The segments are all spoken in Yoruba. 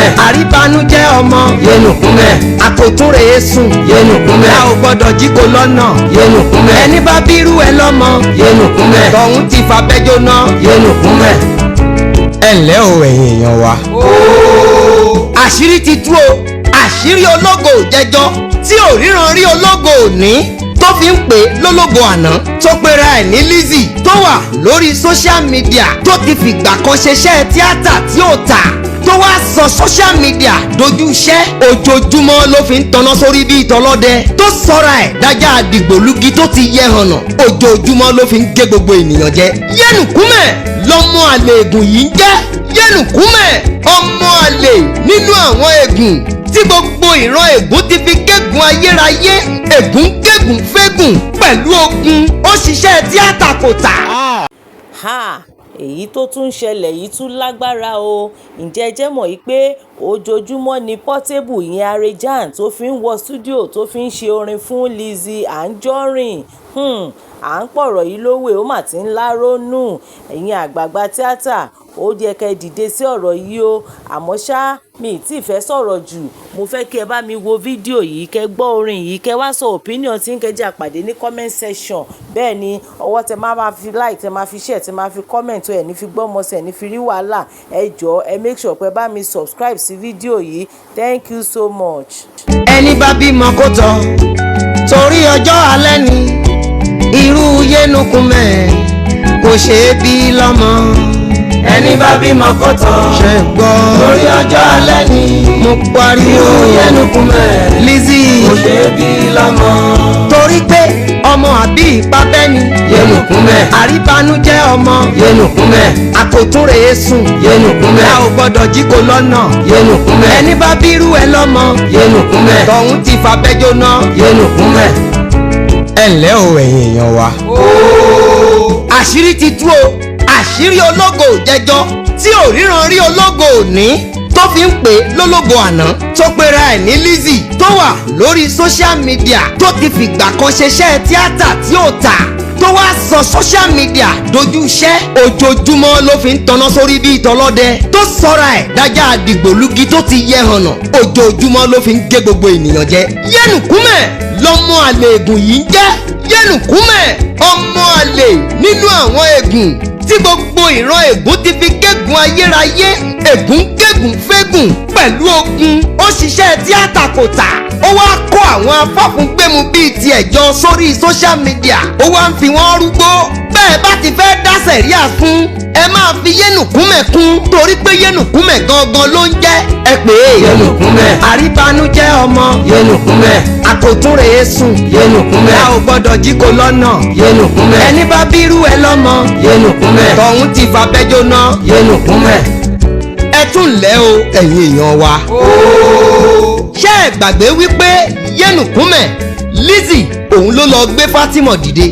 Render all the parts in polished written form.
yẹnùkúnmẹ̀. àríbánújẹ́ ọmọ yẹnùkúnmẹ̀. àkótúnrè sùn yẹnùkúnmẹ̀. a ò gbọ́dọ̀ jí kó lọ́nà yẹnùkúnmẹ̀. ẹni bá bírú ẹ lọ́mọ yẹnùkúnmẹ̀. tọ̀hún ti fàbẹ́ jóná yẹnùkúnmẹ̀. ẹ ǹlẹ́ o ẹ̀yin èèyàn wa. àṣírí ti tú o. àṣírí ológo jẹjọ tí ò ríran rí ológo òní tó fi ń pè lólógo àná tó pera ẹ̀ ní Lizzy tó wà lórí social media tó ti fìgbà kan ṣeṣẹ́ tíátà tí ò tà tó wá sọ social media dojú iṣẹ́ ojoojúmọ́ ló fi ń tanná sórí bí ìtọ́lọ́dẹ tó sọra ẹ̀ dájà àdìgbòlugi tó ti yẹ hànà ojoojúmọ́ ló fi ń gé gbogbo ènìyàn jẹ. yẹnùkúnmẹ̀ lọmọ àlè ègùn yìí ń jẹ́ yẹnùkúnmẹ̀ ọmọ àlè nínú àwọn ègùn tí gbogbo ìran ègún ti fi gégùn ayérayé ègún gégùn fégùn pẹ̀lú ogun ó ṣiṣẹ́ tíátà kò tà. èyí tó tún ṣẹlẹ̀ yìí tún lágbára o. ǹjẹ́ ẹ jẹ́ mọ̀ yìí pé ojoojúmọ́ ni Portable ìyẹn Harejan tó fi ń wọ stúdíò tó fi ń ṣe orin fún Lizzy Anjorin à ń pọ̀rọ̀ yìí lówè ó mà ti ń lárónú ẹ̀yin àgbààgbà tíátà ó yẹ kẹ́ dìde sí ọ̀rọ̀ yìí o àmọ́ ṣá mi ì tí ì fẹ́ sọ̀rọ̀ jù mo fẹ́ kí ẹ bá mi wo fídíò yìí kẹ́ gbọ́ orin yìí kẹ́ wá sọ opinion tí ń kẹjá pàdé ní comment section bẹ́ẹ̀ ni ọwọ́ tẹ máa fi like tẹ máa fi share tẹ máa fi comment ẹ̀ ní fi gbọ́mọ sí ẹ̀ ní fi rí wàhálà ẹ jọ̀ọ́ ẹ make sure pé bá mi subscribe sí fídíò yìí thank you so much. ẹni bá bímọ kó tọ́ torí ọjọ́ alẹ́ ni irú yẹnùkúnmẹ̀ kò ṣeé bí lọ́mọ. ẹni bá bímọ kó tọ́ ṣe gbọ́ torí ọjọ́ alẹ́ ni mo pariwo yẹnùkúnmẹ̀ Lizzy kò ṣeé bí lọ́mọ. torí pé ọmọ àbí ìpàbẹ́ ni yẹnùkúnmẹ̀. àríbánújẹ́ ọmọ yẹnùkúnmẹ̀. àkótúnrè sùn yẹnùkúnmẹ̀. a ò gbọ́dọ̀ jí kó lọ́nà yẹnùkúnmẹ̀. ẹni bá bírú ẹ lọ́mọ yẹnùkúnmẹ̀. tọ̀hún ti fàbẹ́ jóná yẹnùkúnmẹ̀. ẹ ǹlẹ́ o ẹ̀yin èèyàn wa. àṣírí ti tú o. àṣírí ológo jẹjọ tí ò ríran rí ológo òní tó fi ń pè lólógo àná tó pera ẹ̀ ní Lizzy tó wà lórí social media tó ti fìgbà kan ṣeṣẹ́ tíátà tí ò tà tó wá sọ social media dojú iṣẹ́ ojoojúmọ́ ló fi ń tanná sórí bí ìtọ́lọ́dẹ tó sọra ẹ̀ dájà àdìgbòlugi tó ti yẹ hànà ojoojúmọ́ ló fi ń gé gbogbo ènìyàn jẹ. yẹnùkúnmẹ̀ lọmọ àlè ègùn yìí ń jẹ́ yẹnùkúnmẹ̀ ọmọ àlè nínú àwọn ègùn tí gbogbo ìran ègún ti fi gégùn ayérayé ègún gégùn fégùn pẹ̀lú ogun ó ṣiṣẹ́ tíátà kò tà ó wá kó àwọn afọ́fúngbẹ́mu bíi tiẹ̀ jọ sórí social media ó wá ń fi wọ́n rúgbó bẹ́ẹ̀ bá ti fẹ́ dá sẹ̀ríà fún ẹ máa fi yẹnùkúnmẹ̀ kún torí pé yẹnùkúnmẹ̀ gangan ló ń jẹ́ ẹ pè é yẹnùkúnmẹ̀. àríbánújẹ́ ọmọ yẹnùkúnmẹ̀. àkótúnrè sùn yẹnùkúnmẹ̀. a ò gbọ́dọ̀ jí kó lọ́nà yẹnùkúnmẹ̀. ẹni bá bírú ẹ lọ́mọ yẹnùkúnmẹ̀. tọ̀hún ti fàbẹ́ jóná yẹnùkúnmẹ̀. ẹ tún lẹ́ o ẹ̀yin èèyàn wa. ṣé ẹ gbàgbé wípé yẹnùkúnmẹ̀ Lizzy òun ló lọ gbé Fatima dìde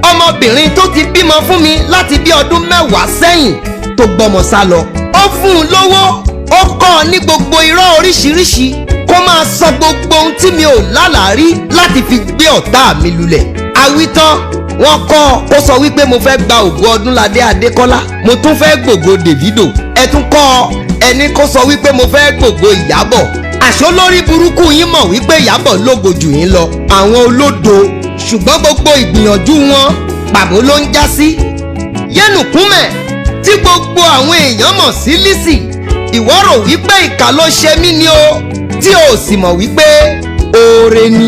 ọmọbìnrin tó ti bímọ fún mi láti bí ọdún mẹ́wàá sẹ́yìn tó gbọ́mọ sá lọ. ó fún un lówó ó kọ́ ọ ní gbogbo irọ́ oríṣiríṣi kó máa sọ gbogbo ohun tí mi ò lálàá rí láti fi gbé ọ̀tá mi lulẹ̀. àwítán wọ́n kọ́ ó sọ wípé mo fẹ́ gba ògo Ọdúnládé Adékọ́lá mo tún fẹ́ gbògo Davido ẹ tún kọ́ ẹni kó sọ wípé mo fẹ́ gbògo Ìyábọ̀ àṣọ lórí burúkú yín mọ̀ wípé Ìyábọ̀ lógo jù yín lọ àwọn olódo ṣùgbọ́n gbogbo ìgbìyànjú wọn pàbó ló ń já sí. yẹnùkúnmẹ̀ tí gbogbo àwọn èèyàn mọ̀ sí Lizzy ìwọ rò wípé ìkà ló ṣe mí ni o tí o sì mọ̀ wípé oore ni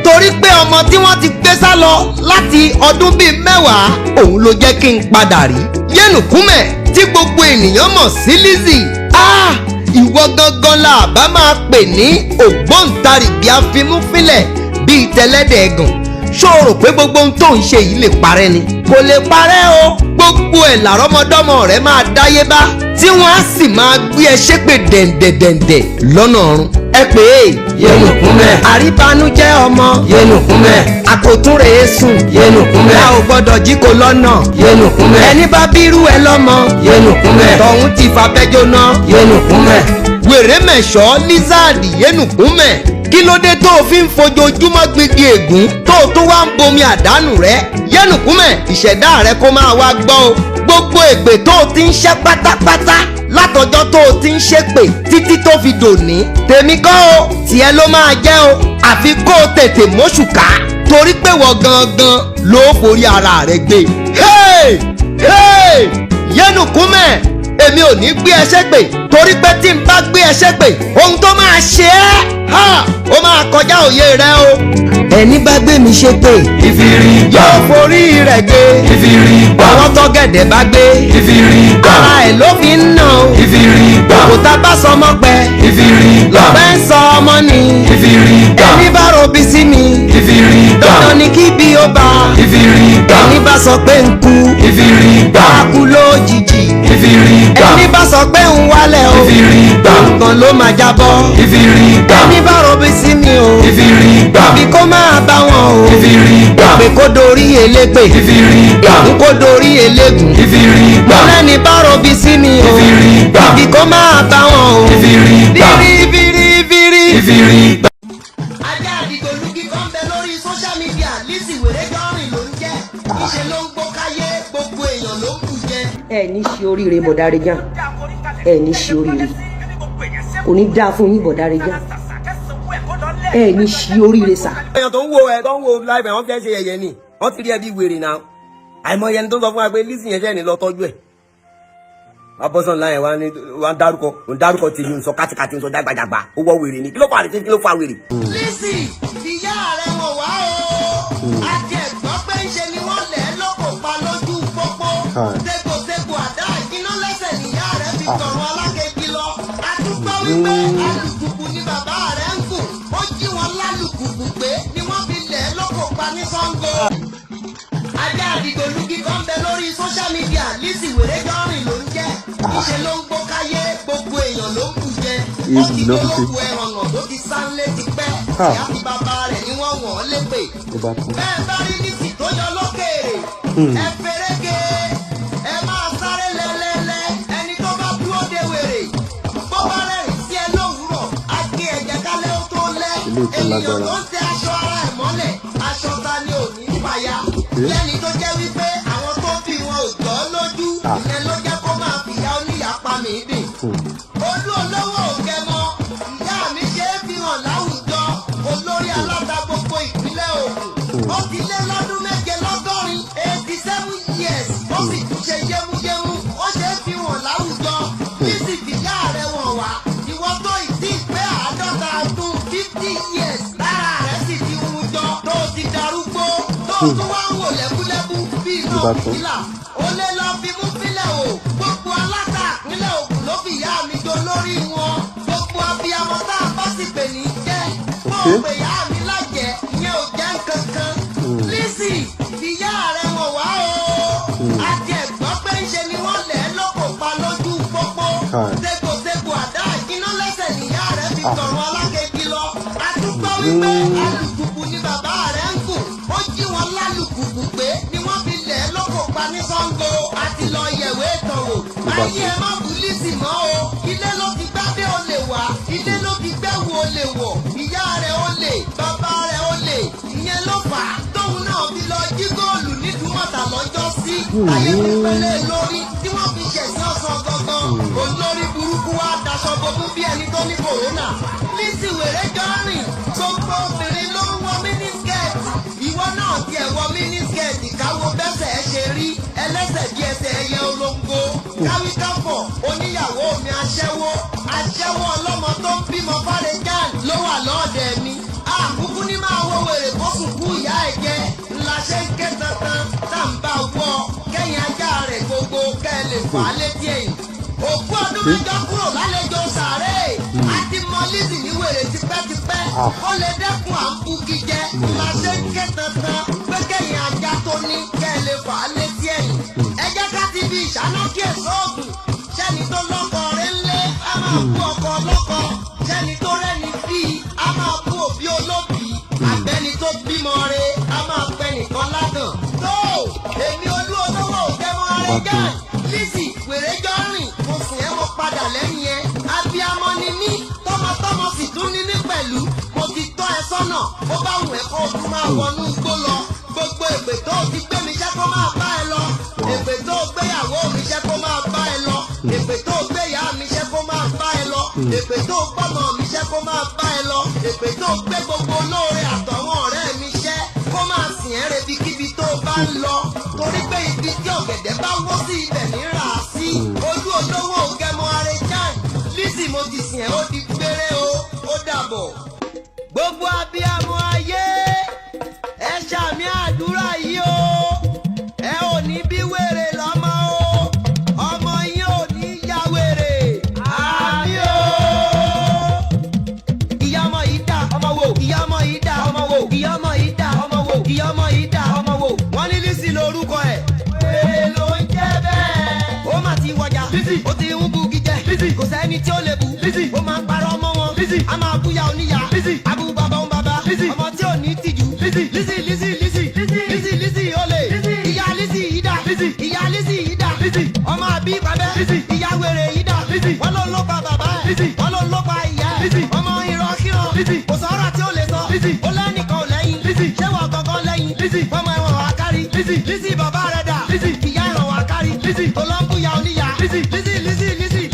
torí pé ọmọ tí wọ́n ti gbé sá lọ láti ọdún bíi mẹ́wàá òun ló jẹ́ kí n padà rí. yẹnùkúnmẹ̀ tí gbogbo ènìyàn mọ̀ sí Lizzy ìwọ gangan la bá máa pè ní ògbóǹtarìgì afimúfilẹ̀ bíi tẹlẹ́dẹ̀ ẹ̀gàn ṣó rò pé gbogbo ohun tó ń ṣe yìí lè parẹ́ ni kò lè parẹ́ o gbogbo ẹ̀ làrọ́mọdọ́mọ rẹ̀ máa dáyé bá tí wọ́n á sì máa gbé ẹ ṣépè dẹ̀ǹdẹ̀dẹ̀ǹdẹ̀ lọ́nà ọ̀run ẹ pè é yẹnùkúnmẹ̀. àríbánújẹ́ ọmọ yẹnùkúnmẹ̀. àkótúnrè sùn yẹnùkúnmẹ̀. a ò gbọ́dọ̀ jí kó lọ́nà yẹnùkúnmẹ̀. ẹni bá bírú ẹ lọ́mọ yẹnùkúnmẹ̀. tọ̀hún ti fàbẹ́ jóná yẹnùkúnmẹ̀. wèrè mẹ̀ṣọ́ Lizzy yẹnùkúnmẹ̀ kí ló dé tó o fi ń fojoojúmọ́ gbígi ègún tó o tún wá ń bomi àdánù rẹ yẹnùkúnmẹ̀ ìṣẹ̀dá rẹ kó máa wá gbọ́ o gbogbo èpè tó o ti ń ṣẹ́ pátápátá látọjọ́ tó o ti ń ṣépè títí tó tó fi dòní tèmi kọ́ o tiẹ̀ ló máa jẹ́ o àfi kó o tètè móṣù ká torí pé wọ́n gangan ló forí ara rẹ̀ gbé. yẹnu kúmẹ̀ èmi ò ní gbé ẹsẹ̀ pè torí pé tí n bá gbé ẹsẹ̀ pè ohun tó máa ṣe ẹ́ ó máa kọjá òye rẹ o. ẹni bá gbé mi ṣe pé ìfìrí gbà yóò forí rẹ̀ gbé. ìfìrí gbà àwọn tọ́gẹ̀dẹ̀ bá gbé ìfìrí gbà ara ẹ̀ ló fi ń nà o. ìfìrí gbà òkúta bá sọmọ pẹ́ ìfìrí gbà lọ́pẹ́ ń sọ ọmọ ni. ìfìrí gbà ẹni bá robi sí mi ìfìrí gbà dandan ni kí bí ó bá. ìfìrí gbà ẹni bá sọ pé ń kú ìfìrí gbà á kú lójijì. ìfìrí gbà ẹni bá sọ pé ń wálẹ̀ o ìfìrí gbà nǹkan ló máa jábọ́. ìfìrí gbà ẹni bá robi sí mi o ìfìrí gbà bí kò máa bá wọn o. ìfìrí gbà pé kó dorí elépè ìfìrí gbà n kó dorí elégùn. ìfìrí gbà lẹ́ni bá robi sí mi o ìfìrí gbà bí kò máa bá wọn o. ìfìrí gbà bírí. ìfìrí gbà. ajá àdìgbòlugi kan bẹ lórí social media Lizzy wèrè jọrìn ló ń jẹ́ ìṣe ló ń gbó káyé gbogbo èèyàn ló ń kù jẹ. ẹ ní ṣe oríire bọ̀dá Harejan ẹ ní ṣe oríire kò ní dáa fún yín bọ̀dá Harejan ẹ ní ṣe oríire sà. èèyàn tó ń wo láìpẹ́ wọ́n fẹ́ ṣe yẹ̀yẹ́ ni wọ́n ti rí ẹbí wèrè náà àìmọye ẹni tó sọ fún wa pé Lizzy yẹn ṣẹ́ ni lọ tọ́jú ẹ̀ abọ́sán láyé wa ń dárúkọ tèmi ń sọ kátikàti ń sọ jágbàjàgbà ó wọ́ wèrè ni kí ló fà rè kí ló fà wèrè. Lizzy ìyá rẹ̀ mọ̀ wá o àti ẹ̀gbọ́n pé ń ṣe ni wọ́n lẹ̀ ẹ́ lóko pa lójú pópó tegbòtegbò àdá ìkiná lẹ́sẹ̀ níyà rẹ̀ fi tọ̀run alákejì lọ àtúgbọ́ wípé alùpùpù ni bàbá rẹ̀ ń gùn ó jí wọn lálùpùpù pé ni wọ́n fi lẹ̀ ẹ́ lóko pa ní Ṣàngó. ajá àdìgbòlugi kan bẹ lórí social media Lizzy wèrè jọrìn ló ń jẹ́ ìṣe ló ń gbó káyé gbogbo èèyàn ló ń kù jẹ ó ti dolóko ẹ̀rọ̀nà tó ti sánlé ti pẹ́ ìyá ti bàbá rẹ̀ ni wọ́n wọ̀n lépè bẹ́ẹ̀ bá rí Lizzy tó yọ lókèèrè ẹ fẹ́rẹ́gẹ́ ẹ máa sáré lẹ́lẹ́lẹ́ ẹni tó bá dúró de wèrè bó bá rẹ̀rìn sí ẹ lówùúrọ̀ á gé ẹ̀jẹ̀ kálẹ̀ ó tó lẹ́ ènìyàn tó ń tẹ aṣọ ara ẹ̀ mọ́lẹ̀ aṣọ ta ni ò ní fàya lẹ́ni tó jẹ́ wípé àwọn tó bí wọn ò jọ́ lójú ìyẹn ló jẹ́ kó máa fìyà oníyà pa mí bì. olú olówó òkè mọ ìyá mi ṣe é fi hàn láwùjọ olórí aláta gbogbo ìpínlẹ̀ Ògùn ó ti lé lọ́dún méje lọ́gọ́rin 87 years ó sì tún ṣe yémúyémú ó ṣe é fi hàn láwùjọ Lizzy fìyà rẹ̀ wọ̀n wá ìwọ tó ìdí ìpẹ́ 50 years lára rẹ̀ sì ti hun jọ tó ti darúgbó tó tún wá ń wò lẹ́kúlẹ́kú bí iná fìlà ó lé lọ fi mú fílẹ̀ o gbogbo aláta ìpínlẹ̀ Ògùn ló fi ìyá mi jọ lórí wọn gbogbo abiyamọ tá a bá sì pè ní jẹ́ fún òpè ìyá mi lájẹ́ ìyẹn ò jẹ́ nǹkankan Lizzy ìyá rẹ̀ wọ̀n wá o àti ẹ̀gbọ́n pé ń ṣe ni wọ́n lẹ̀ ẹ́ lóko pa lójú pópó tegbòtegbò àdá ìkiná lẹ́sẹ̀ níyà rẹ̀ fi tọ̀run alákejì lọ àtúgbọ́ wípé alùpùpù ni bàbá rẹ̀ ń gùn ó jí wọn lálùpùpù pé ni wọ́n fi lẹ̀ ẹ́ lóko pa ní Ṣàngó àti lọ yẹ̀wé ìtàn wò ayé ẹ má bú Lizzy mọ́ o ilé ló ti gbádé o lè wá ilé ló ti gbẹ́wò o lè wọ̀ ìyá rẹ̀ o lè bàbá rẹ̀ o lè ìyẹn ló fà á tóun náà fi lọ jí góòlù nídùúmọ̀tà lọ́jọ́ sí ayé ti pẹ́lẹ́ lórí tí wọ́n fi ṣẹ̀sìn ọ̀sán gangan olórí burúkú wa daṣọ gbogbo bí ẹni tó ní kòrónà Lizzy wèrè jọrìn gbogbo obìnrin ló ń wọ mínísíkẹ́ẹ̀tì ìwọ náà tiẹ̀ wọ mínísíkẹ́ẹ̀tì káwọ bẹ́sẹ̀ ẹ ṣe rí ẹlẹ́sẹ̀ bí ẹsẹ̀ ẹyẹ olóńgbò káwíkáfọ̀ oníyàwó mi aṣẹ́wó ọlọ́mọ tó ń bímọ Harejan ló wà lọ́ọ̀dẹ̀ mi àkúkú ní máa wọ wèrè kó sùnkú ìyá ẹ̀ jẹ́ ńlá ṣe ń ké tantan tá ń bá wọ kẹ́yìn ajá rẹ̀ gbogbo kẹ́ ẹ lè fà á létí ẹ̀yìn òkú ọdún mẹ́jọ kúrò lálejò sàárè àti mọ Lizzy ní wèrè tipẹ́tipẹ́ ó lè dẹ́kun à ń bú gíjẹ ńlá ṣe ń ké tantan pé kẹ́yìn ajá tó ní kẹ́ ẹ lè fà á létí ẹ̀yìn ẹ jẹ́ ká ti fi ìṣáná kí èso ògùn sẹ́ni tó lọ́kọ rẹ̀ ńlé a máa bú ọkọ lọ́kọ sẹ́ni tó rẹ́ni bí a máa bú òbí olóbì àgbẹ̀ni tó bímọ rẹ̀ a máa pẹ́ nìkan ládàn tó èmi olú olówó òkèmọ Harejan Lizzy wèrè jọrìn mo sìn ẹ́ mo padà lẹ́yìn ẹ abiyamọ ni mí tọmọtọmọ sì tún ní ní pẹ̀lú mo ti tọ́ ẹ sọ́nà ó bá wù ẹ́ kó o tún máa wọnú igbó lọ gbogbo èpè tó o ti gbé mi jẹ́ kó máa bá ẹ lọ èpè tó o gbéyàwó mi jẹ́ kó máa bá ẹ lọ èpè tó o gbéyà mi jẹ́ kó máa bá ẹ lọ èpè tó gbọ́mọ mi jẹ́ kó máa bá ẹ lọ èpè tó gbé gbogbo olóore àtọ̀wọn ọ̀rẹ́ mi jẹ́ kó máa sìn ẹ́ rebi kíbi tó bá ń lọ torí pé ibi tí ọ̀gẹ̀dẹ̀ bá wó sí ibẹ̀ ní rà á sí ojú olówó gẹmọ Harejan Lizzy mo ti sìn ẹ́ ó di gbére ó dàbọ̀. Gbogbo abiyamọ ayé ẹ ṣàmì àdúrà yìí o ẹ ò ní bí wèrè lọ́mọ o ọmọ yín ò ní ya wèrè àmì o. ìyá ọmọ yìí dá ọmọ wò ìyá ọmọ yìí dá ọmọ wò ìyá ọmọ yìí dá ọmọ wò ìyá ọmọ yìí dá ọmọ wò wọ́n ní Lizzy lórúkọ ẹ̀ wèrè ló ń jẹ́ bẹ́ẹ̀. ó mà ti wọjà ó ti ń bugi jẹ kò sẹ́ni tí ó lè bu ó máa ń parọ́ mọ́ wọn a máa búya oníyà abu bàbá òun bàbá ọmọ tí ò ní tìjú Lizzy olè ìyá Lizzy yìí dà ìyá Lizzy yìí dà ọmọ àbí bàbẹ́ ìyá wèrè yìí dà wọ́n ló ló pa bàbá ẹ̀ wọ́n ló ló pa ìyá ẹ̀ ọmọ ìrọ̀kìrọ̀ kò sọ̀rọ̀ tí ó lè sọ ó lẹ́nìkan lẹ́yìn ṣé wọ́n gangan lẹ́yìn ọmọ ẹ̀wọ̀n wà kárí Lizzy bàbá rẹ̀ dà ìyá ẹ̀rọ̀ wà kárí tó lọ́ ń búya oníyà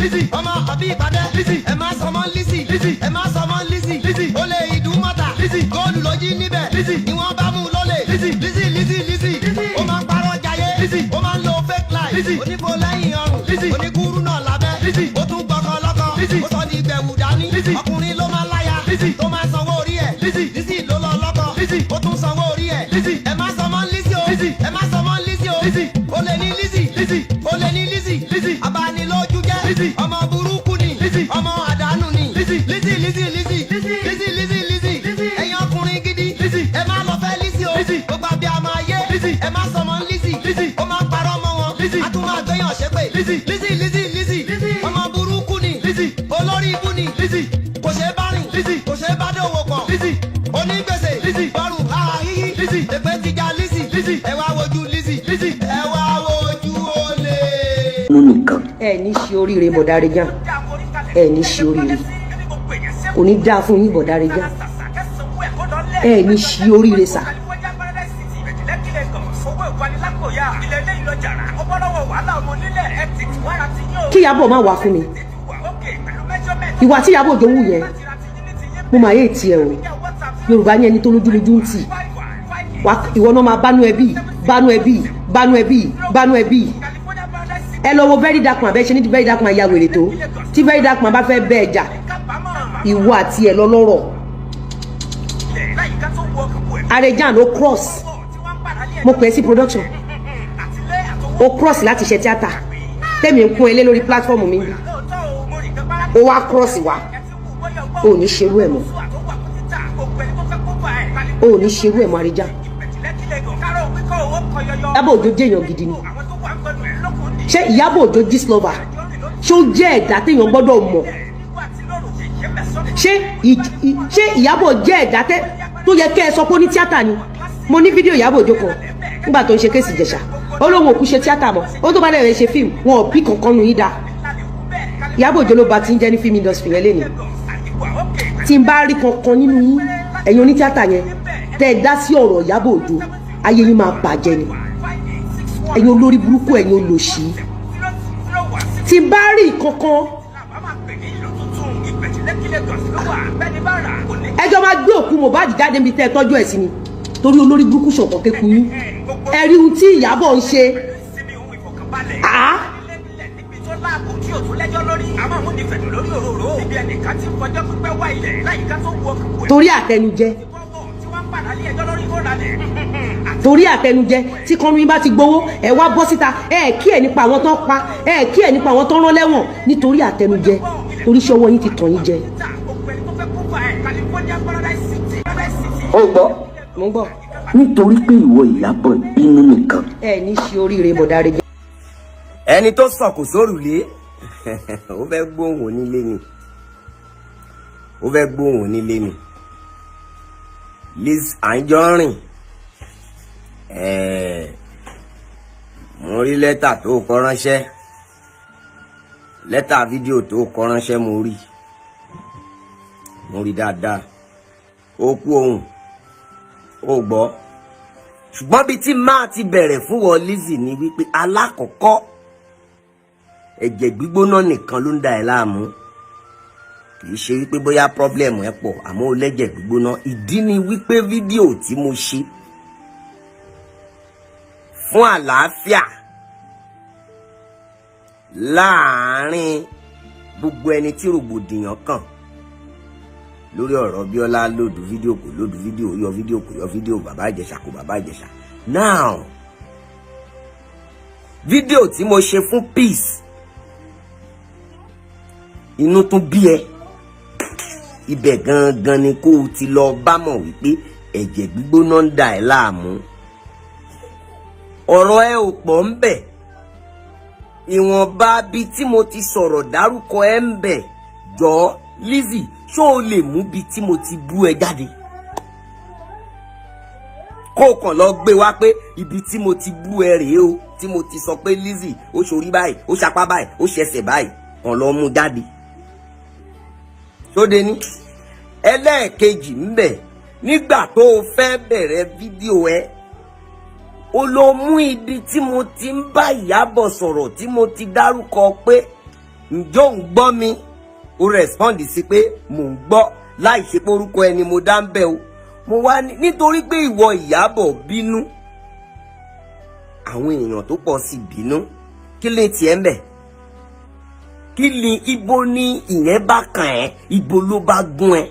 Lizzy ọmọ àbí ìbàdẹ́ ẹ̀ má sọmọ Lizzy ẹ̀ má sọmọ Lizzy ó lè ìdúmọ̀tà góòlù ló jí níbẹ̀ ni wọ́n bá mú lólè Lizzy ó máa ń parọ́ jayé ó máa ń lo fake life onífò lẹ́yìn ọrùn oníkúrú náà lábẹ́ ó tún gbọ́kàn lọ́kàn ó sọ ní ìgbẹ̀wù dání ọkùnrin ló máa ń láya tó máa ń sanwó orí ẹ̀ Lizzy ló lọ lọ́kàn ó tún sanwó orí ẹ̀ ẹ má sọmọ Lizzy o ẹ má sọmọ Lizzy o ó lè ní Lizzy abanilójú jẹ́ ọmọ burúkú ni ọmọ àdánù ni Lizzy ẹ̀yin ọkùnrin gidi ẹ má lọ fẹ́ Lizzy o gbogbo àbí àmọ́ ayé ẹ má sọmọ Lizzy ó máa ń parọ́ mọ́ wọn a tún máa gbéyàn ṣépè Lizzy ọmọ burúkú ni olórí ibú ni kò ṣe bá rìn kò ṣe bá dòwò pọ̀ onígbèsè bọ́rùn àhíhí èpè ti já Lizzy ẹ wá wojú Lizzy ẹ wá wojú olè. mú nìkan ẹ ní ṣe oríire bọ̀dá Harejan ẹ ní ṣe oríire kò ní dáa fún yín bọ̀dá Harejan ẹ ní ṣe oríire sà. kí Ìyábọ̀ má wá fún mi ìwà tí Ìyábọ̀ Òjó wù yẹn mo máa yé tiẹ̀ o Yorùbá ní ẹni tó lójúlójú ń tì ìwọ náà máa bánú ẹbí ẹ lọ wo very dark man bẹ́ẹ̀ ṣe ní very dark man ya wèrè tó tí very dark man bá fẹ́ bẹ́ẹ̀ jà ìwọ àti ẹ̀ lọ lọ́rọ̀ Harejan ó cross mo pè é sí production ó cross láti ṣe tíátà tẹ́mi ń kún ẹ lé lórí platform mi ó wá cross wá ó ní ṣerú ẹ̀ mọ́ ó ní ṣerú ẹ̀ mọ́ Harejan Ìyábọ̀ Òjó jẹ́ èèyàn gidi ni ṣé Ìyábọ̀ Òjó gist lover ṣé ó jẹ́ ẹ̀dá téèyàn gbọ́dọ̀ mọ̀ ṣé Ìyábọ̀ jẹ́ ẹ̀dá tó yẹ kẹ́ ẹ sọ pé ó ní tíátà ni mo ní fídíò Ìyábọ̀ Òjó kan nígbà tó ń ṣe kéèsì Ìjẹ̀ṣà ó lóun òkú ṣe tíátà mọ́ ó tó bá dẹ̀ ṣe fíìmù wọn ò bí kankan nu yín dá Ìyábọ̀ Òjó ló ba ti ń jẹ́ ní film industry yẹn lénìí tí n bá rí kankan nínú yín ẹ̀yin oní tíátà yẹn tẹ́ ẹ dá sí ọ̀rọ̀ Ìyábọ̀ Òjó ayé yín máa bàjẹ́ ni ẹ̀yin olórí burúkú ẹ̀yin olòṣì tí n bá rí kankan ẹjọ́ máa gbé òkú Mohbad jáde níbi tẹ́ ẹ tọ́jú ẹ̀ sí ni torí olórí burúkú ṣọ̀kan kékun yín ẹ̀rí ohun tí Ìyábọ̀ ń ṣe torí àtẹnujẹ tí kọ́nu yín bá ti gbowó ẹ wá bọ́ síta ẹ kí ẹ nípa àwọn tó ń pa ẹ kí ẹ nípa àwọn tó ń rán lẹ́wọ̀n nítorí àtẹnujẹ torí iṣẹ́ ọwọ́ yín ti tàn yín jẹ. ó gbọ́ mo ń gbọ́. nítorí pé ìwọ Ìyábọ̀ bínú nìkan. ẹ ní ṣe oríire bọ̀dá Harejan. ẹni tó sọkò sórùlé ó fẹ́ gbóhùn onílé ni Lizzy Anjorin mo rí lẹ́tà tó kọ ránṣẹ́ lẹ́tà fídíò tó kọ ránṣẹ́ mo rí dáadáa ó kú ohun ó gbọ́ ṣùgbọ́n bí tí máa ti bẹ̀rẹ̀ fún wọ Lizzy ni wípé alákọ̀ọ́kọ́ ẹ̀jẹ̀ gbígbóná nìkan ló ń da ẹ̀ láàmú kì í ṣe wípé bóyá problem ẹ pọ̀ àmọ́ ó lẹ́jẹ̀ gbígbóná. Ìdí ni wípé fídíò tí mo ṣe fún àlàáfíà láàárín gbogbo ẹni tí rògbòdìyàn kàn lórí ọ̀rọ̀ Bíọ́lá lòdù fídíò kò lòdù fídíò, yọ fídíò kò yọ fídíò, bàbá Ìjẹ̀ṣà kò bàbá Ìjẹ̀ṣà. Now fídíò tí mo ṣe fún peace, inú tún bí ẹ, ibẹ̀ gangan ni kó o ti lọ bá mọ̀ wípé ẹ̀jẹ̀ gbígbóná ń dà ẹ́ láàmú. Ọ̀rọ̀ ẹ ò pọ̀ ń bẹ̀, ìwọ̀nba bí tí mo ti sọ̀rọ̀ dárúkọ ẹ ń bẹ̀. Jọ̀ọ́ Lizzy, ṣó o lè mú bí tí mo ti bú ẹ jáde kó kàn lọ gbé wá pé ibi tí mo ti bú ẹ rèé o, tí mo ti sọ pé Lizzy ó ṣorí báyìí, ó ṣapá báyìí, ó ṣẹsẹ̀ báyìí, kàn lọ mú jáde. Ṣóde ní ẹlẹ́ẹ̀kejì ń bẹ̀, nígbà tó o fẹ́ bẹ̀rẹ̀ fídíò ẹ, o lọ mú ibi tí mo ti ń bá Ìyábọ̀ sọ̀rọ̀ tí mo ti dárúkọ pé ǹjọ́ ò ń gbọ́ mi, o respond sí pé mò ń gbọ́ láì ṣe pé orúkọ ẹni mo dá ń bẹ̀ o. Mo wá nítorí pé ìwọ Ìyábọ̀ bínú, àwọn èèyàn tó pọ̀ sí bínú, kí lè tiẹ̀ ń bẹ̀? Kí ni ibo ni ìyẹn bá kàn ẹ́, ibo ló bá gún ẹ?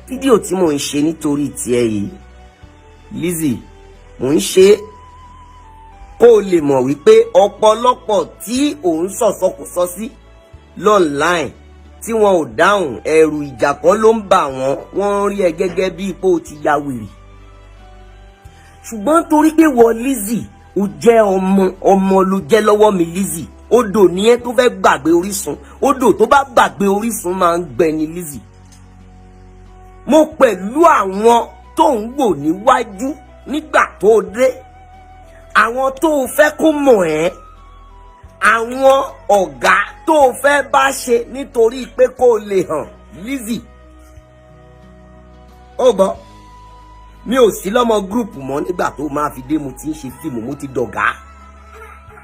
Fídíò tí mò ń ṣe nítorí tiẹ̀ yìí Lizzy, mò ń ṣe kó o lè mọ̀ wípé ọ̀pọ̀lọpọ̀ tí òun sọ̀sọ́kùsọ sí lọ́nláìn tí wọn ò dáhùn, ẹ̀rù ìjà kọ́ ló ń bà wọ́n rí ẹ gẹ́gẹ́ bí ipò ti ya wèrè. Ṣùgbọ́n torí pé wọ Lizzy ó jẹ́ ọmọ ló jẹ́ lọ́wọ́ mi Lizzy, odò ní ẹ tó fẹ́ gbàgbé orísun, odò tó bá gbàgbé orísun máa ń gbẹ ní Lizzy. Mo pẹ̀lú àwọn tó ń wò níwájú nígbà tó dé, àwọn tó fẹ́ kó mọ̀ ẹ́, àwọn ọ̀gá tó fẹ́ bá ṣe nítorí pé kó lè hàn Lizzy. Ó gbọ́, mi ò sí lọ́mọ gúrùpù mọ́ nígbà tó máa fi dé, mo ti ń ṣe fíìmù, mo ti dọ̀gá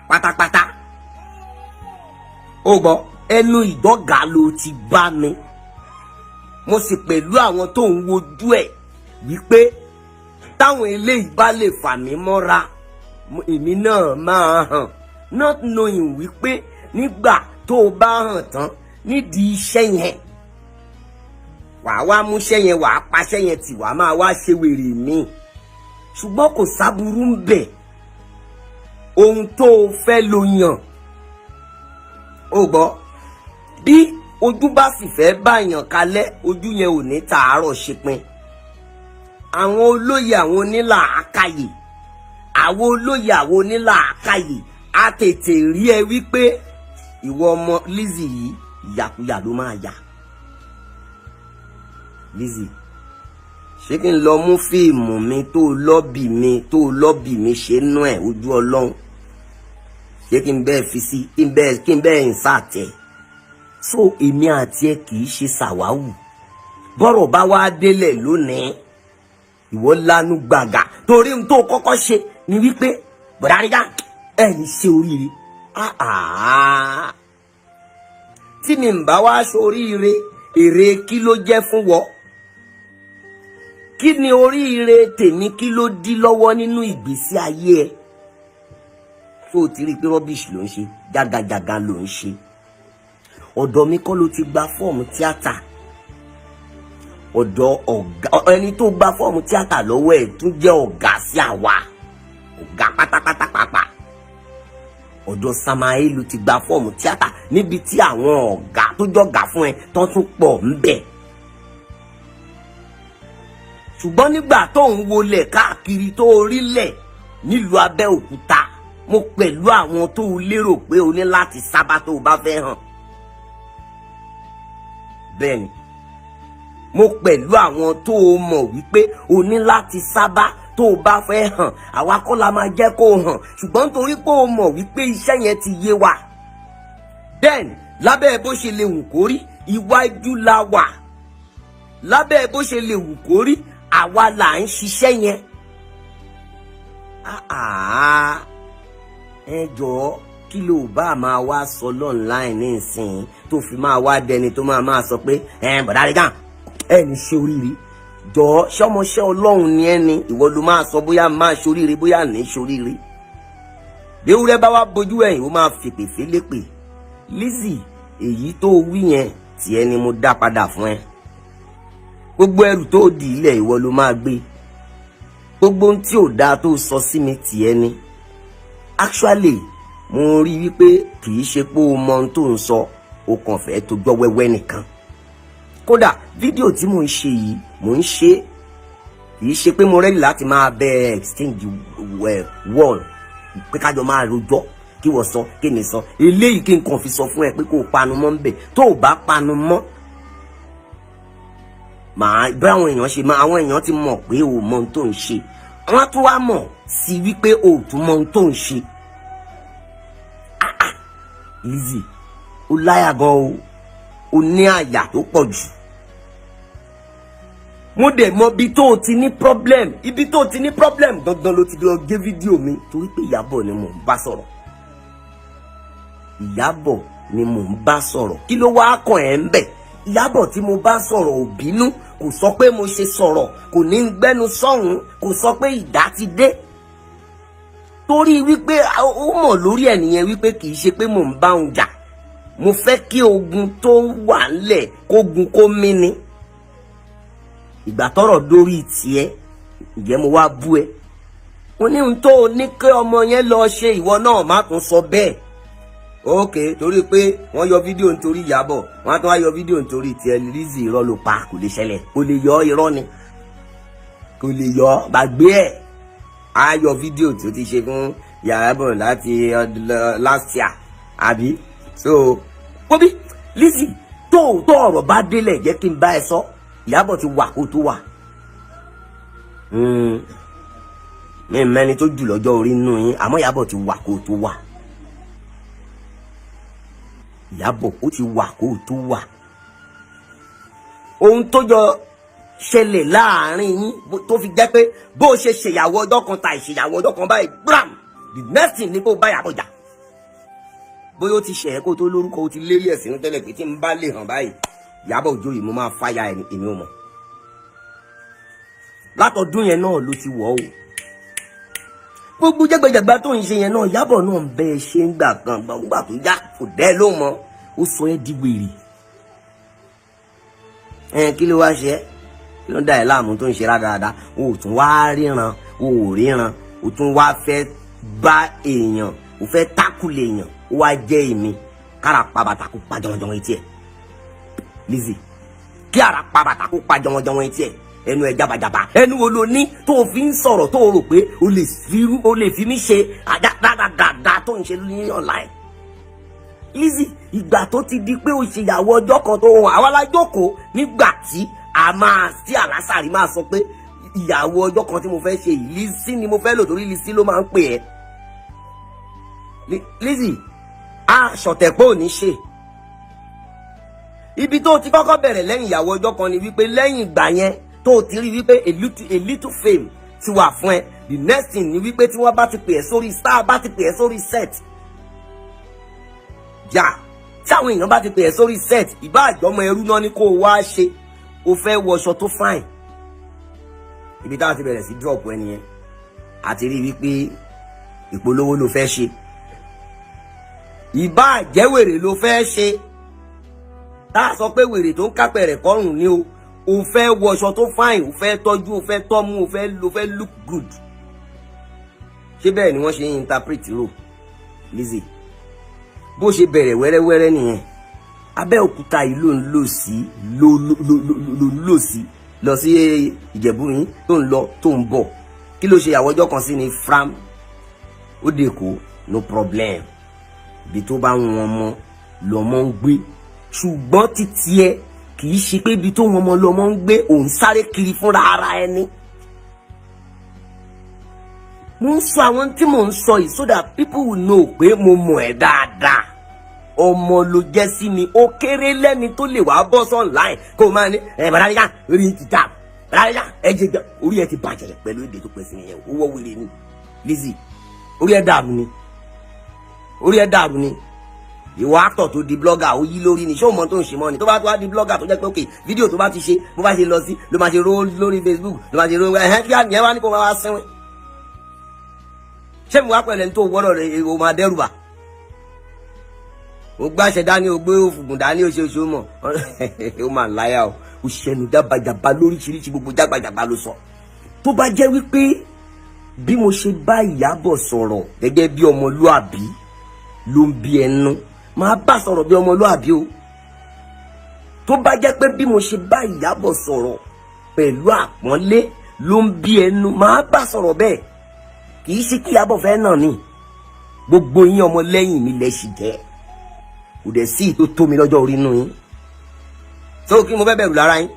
pátápátá. Ó gbọ́, ẹnu ìdọ́gà ló ti bá mi. Mo sì pẹ̀lú àwọn tó ń wojú ẹ̀ wípé táwọn eléyìí bá lè fà mí mọ́ra, èmi náà máa hàn, not knowing wípé nígbà tó o bá hàn tán nídìí iṣẹ́ yẹn, wàá wá múṣẹ́ yẹn, wàá paṣẹ́ yẹn tì, wàá máa wá ṣe wèrè mi. Ṣùgbọ́n kò sábúrú ń bẹ̀, ohun tó o fẹ́ ló yàn. Ó gbọ́, bí ojú bá sì fẹ́ báyàn kalẹ̀, ojú yẹn ò ní tàárọ̀ ṣepin. Àwọn olóyè, àwọn onílàákàyè, àwọn olóyè, àwọn onílàákàyè á tètè rí ẹ wípé ìwọ ọmọ Lizzy yìí ìyàkuyà ló máa yà. Lizzy, ṣé kí n lọ mú fíìmù mi tó lọ́bì mi ṣe nú ẹ̀ ojú Ọlọ́run? Ṣé kí n bẹ́ẹ̀ fi sí, kí n bẹ́ẹ̀ ń sàtẹ̀? So èmi àti ẹ kì í ṣe ṣàwáwù. Bọ́rọ̀ bá wá délẹ̀ lónìí, ìwọ lanu gbàgà torí n tó kọ́kọ́ ṣe ni wípé bọ̀dá Harejan ẹ̀yin ṣe oríire. Tí mi ń bá wá ṣoríire, èrè kí ló jẹ́ fún wọ? Kí ni oríire tèmi, kí ló dí lọ́wọ́ nínú ìgbésí ayé ẹ? Tó o ti rí pé rubbish ló ń ṣe, jágajàga ló ń ṣe. Ọ̀dọ̀ mi kọ́ ló ti gba fọ́ọ̀mù tíátà. Ọ̀dọ̀ ọ̀gá, ẹni tó gba fọ́ọ̀mù tíátà lọ́wọ́ ẹ̀ tún jẹ́ ọ̀gá sí àwa, ọ̀gá pátápátá pàápàá. Ọ̀dọ̀ Samael ló ti gba fọ́ọ̀mù tíátà, níbi tí àwọn ọ̀gá tó jọ̀gá fún ẹ tán tún pọ̀ ń bẹ̀. Ṣùgbọ́n nígbà tó ń wọlé káàkiri tó orílẹ̀ nílùú Abẹ́òkúta, mo pẹ̀lú àwọn tó lérò pé o ní láti sábà tó o bá fẹ́ hàn. Bẹ́ẹ̀ni, mo pẹ̀lú àwọn tó o mọ̀ wípé o ní láti sábà tó o bá fẹ́ hàn. Àwa kọ́ la máa jẹ́ kó o hàn, ṣùgbọ́n torí pé o mọ̀ wípé iṣẹ́ yẹn ti yé wa. Then lábẹ́ bó ṣe lè wù kó rí, iwájú la wà. Lábẹ́ bó ṣe lè wù kó rí, àwa là ń ṣiṣẹ́ yẹn. Ẹ jọ̀ọ́, kí ló bá máa wá sọ online ní ìsìn tó fi máa wá dẹni tó máa sọ pé bọ̀dá Harejan ẹni ṣe oríire jọ ṣọmọṣẹ́ Ọlọ́run ni ẹni ìwọ ló máa sọ bóyá máa ṣoríire bóyá ní ṣoríire bí ewúrẹ́ bá wá bójú ẹ̀yìn ó máa fèpè félépè. Lizzy èyí tó wí yẹn tiẹ̀ ni mo dá padà fún ẹ. Gbogbo ẹrù tó dì ilẹ̀ ìwọ ló máa gbé. Gbogbo ohun tí ò dáa tó sọ sí mi tiẹ̀ ni. Actually mo rí wípé kì í ṣe pé o mọ ohun tó ń sọ o kàn fẹ́ tó gbọ́ wẹ́wẹ́ nìkan. Kódà fídíò tí mò ń ṣe yìí mò ń ṣe kì í ṣe pé mo rẹ́dì láti máa bẹ exchange wall pé kájọ máa rojọ́ kí wọ́n sọ kí ni sọ eléyìí kí n kàn fi sọ fún ẹ pé kó o panu mọ́ ń bẹ̀ tó o bá panu mọ́ màá bí àwọn èèyàn ṣe máa àwọn èèyàn ti mọ̀ pé o mọ ohun tó ń ṣe wọ́n á tún wá mọ̀ sí wípé o ò tún mọ ohun tó ń ṣe. Lizzy o láyà gan o ní àyà tó pọ̀ jù. Mo dẹ̀ mọ ibi tó o ti ní problem ibi tó o ti ní problem dandan ló ti lọ gé fídíò mi torí pé Ìyábọ̀ ni mò ń bá sọ̀rọ̀. Ìyábọ̀ ni mò ń bá sọ̀rọ̀ kí ló wá kàn ẹ́ ń bẹ̀. Ìyábọ̀ tí mo bá sọ̀rọ̀ ò bínú kò sọ pé mo ṣe sọ̀rọ̀ kò ní ń gbẹ́nu sọ́hùn kò sọ pé ìdá ti dé. Torí wípé ó mọ̀ lórí ẹ̀ nìyẹn wípé kì í ṣe pé mò ń bá òun jà mo fẹ́ kí ogun tó wà ńlẹ̀ kógun kó mí ni. Ìgbà tọ́rọ̀ dórí tiẹ̀ ǹjẹ́ mo wá bú ẹ. Mo ní ohun tó o ní kí ọmọ yẹn lọ ṣe ìwọ náà má tún sọ bẹ́ẹ̀. Ok torí pé wọ́n yọ fídíò nítorí Ìyábọ̀ wọ́n á tún wá yọ fídíò nítorí tiẹ̀ Lizzy irọ́ ló pa kò lè ṣẹlẹ̀ kò lè yọ irọ́ ni kò lè yọ gbàgbé ẹ̀ á yọ fídíò tí ó ti ṣe fún Ìyábọ̀ láti last year àbí so wọ́n bí Lizzy tó ọ̀rọ̀ bá délẹ̀ jẹ́ kí n bá ẹ sọ Ìyábọ̀ ti wà kó tó wà mi mẹ́ni tó jù lọ́jọ́ orí nínú yín àmọ́ Ìyábọ̀ ti wà kó tó wà. Ìyábọ̀ ó ti wà kó tó wà. Ohun tó jọ ṣẹlẹ̀ láàrin yín tó fi jẹ́ pé bó ṣe ṣèyàwó ọjọ́ kan ta ìṣèyàwó ọjọ́ kan báyìí bram the next thing ni kó bá Ìyábọ̀ jà. Bóyá ó ti ṣẹ̀ kó tó lórúkọ ó ti lérí ẹ̀ sínú tẹ́lẹ̀ pé tí n bá lè hàn báyìí Ìyábọ̀ Òjó yìí mo máa fáyà èmi ò mọ̀. Látọdún yẹn náà ló ti wọ̀ o. Gbogbo jẹgbẹjẹgba tó ń ṣe yẹn náà Ìyábọ̀ náà ń bẹ ṣe ń gbà kan gbà tó yá kò dẹ́ ló mọ ó sọ ẹ́ di wèrè. Kí ló wá ṣe ẹ́ kí ló ń dá ẹ̀ láàmú tó ń ṣe rádaràda o ò tún wá ríran o ò ríran o tún wá fẹ́ bá èèyàn o fẹ́ tákùlé èèyàn ó wá jẹ́ èmi kára pa bàtà kó pa jọmọjọmọ etí ẹ̀ Lizzy kí ara pa bàtà kó pa jọmọjọmọ etí ẹ̀ ẹnu ẹ jabajaba ẹnu wo ló ní tó fi ń sọ̀rọ̀ tó rò pé o lè fi mí ṣe àdáadáa tó ń ṣe ní online. Lizzy ìgbà tó ti di pé o ṣèyàwó ọjọ́ kan tó hàn àwa la jókòó nígbà tí a máa sí àlásàrí máa sọ pé ìyàwó ọjọ́ kan tí mo fẹ́ ṣe yìí Lizzy ni mo fẹ́ lò torí Lizzy ló máa ń pè ẹ́. Lizzy ṣọ̀tẹ̀ pé ò ní ṣe. Ibi tó ti kọ́kọ́ bẹ̀rẹ̀ lẹ́yìn ìyàwó ọjọ́ kan ni wípé lẹ́yìn ìgbà yẹn tó ti rí wípé a little fame ti wà fún ẹ the next thing ni wípé tí wọ́n bá ti pè ẹ́ sórí star bá ti pè ẹ́ sórí set jà tí àwọn èèyàn bá ti pè ẹ́ sórí set ìbá àjọmọ ẹrú náà ni kó o wá ṣe o fẹ́ wọṣọ tó fine ibi táwọn ti bẹ̀rẹ̀ sí drop ẹni yẹn àti rí wípé ìpolówó ló fẹ́ ṣe ìbá àjẹwèrè ló fẹ́ ṣe tá a sọ pé wèrè tó ń kápẹ̀ rẹ̀ kọ́rùn ni o fẹ́ wọṣọ tó fine o fẹ́ tọ́jú o fẹ́ tọ́mú o fẹ́ look good ṣé bẹ́ẹ̀ ni wọ́n ṣe ń interpret ro Lizzy bó ṣe bẹ̀rẹ̀ wẹ́rẹ́wẹ́rẹ́ nìyẹn Abẹ́òkúta yìí ló ń lò sí lọ sí Ìjẹ̀bú yín tó ń lọ tó ń bọ̀ kí ló ṣe àwọjọ́ kan sí ni fram ó dé kó no problem ibi tó bá wọn mọ lọmọ ń gbé ṣùgbọ́n títí ẹ kì í ṣe pé ibi tó wọn mọ lọmọ ń gbé òun sáré kiri fúnra ara ẹni. Mo ń sọ àwọn tí mò ń sọ yìí so that people will know pé mo mọ̀ ẹ́ dáadáa ọmọ ló jẹ́ sí mi ó kéré lẹ́ni tó lè wá bọ́ online kó o máa ní bàdá Harejan orí ti dà bàdá Harejan ẹ jẹ gbẹ orí ẹ ti bàjẹ́ pẹ̀lú èdè tó pẹ́ sí nìyẹn owó wèrè ni Lizzy orí ẹ dààmú ni orí ẹ̀ dàrú ni ìwọ actor tó di blogger ó yí lórí ni ṣé o mọ tó ń ṣe mọ́ ni tó bá tó wá di blogger tó jẹ́ pé ok fídíò tó bá ti ṣe bó bá ṣe lọ sí ló máa ṣe ró lórí Facebook ló máa ṣe ró kí àyẹ̀ wá ní kó máa wá sínwìn ṣé mi wá pẹ̀lẹ́ ní tó wọ́rọ̀ rẹ̀ o máa dẹ́rùbà o gbàṣẹ dání o gbé òfùgùn dání o ṣe oṣù mọ̀ o máa láyà o ṣẹnu jábàjàbà lóríṣiríṣi gbogbo jágbàjàbà ló sọ tó bá jẹ́ wípé bí mo ṣe bá Ìyábọ̀ sọ̀rọ̀ gẹ́gẹ́ bí ọmọlúàbí ló ń bí ẹnu máa bá sọ̀rọ̀ bí ọmọlúàbí o tó bá jẹ́ pé bí mo ṣe bá Ìyábọ̀ sọ̀rọ̀ pẹ̀lú àpọ́nlé ló ń bí ẹnu máa bá sọ̀rọ̀ bẹ́ẹ̀ kì í ṣe kí Ìyábọ̀ fẹ́ náà ni gbogbo yín ọmọ lẹ́yìn mi lẹ ṣì jẹ́ kò dẹ̀ sí tó tó mi lọ́jọ́ orí inú yín tó kí mo fẹ́ bẹ̀rù lára yín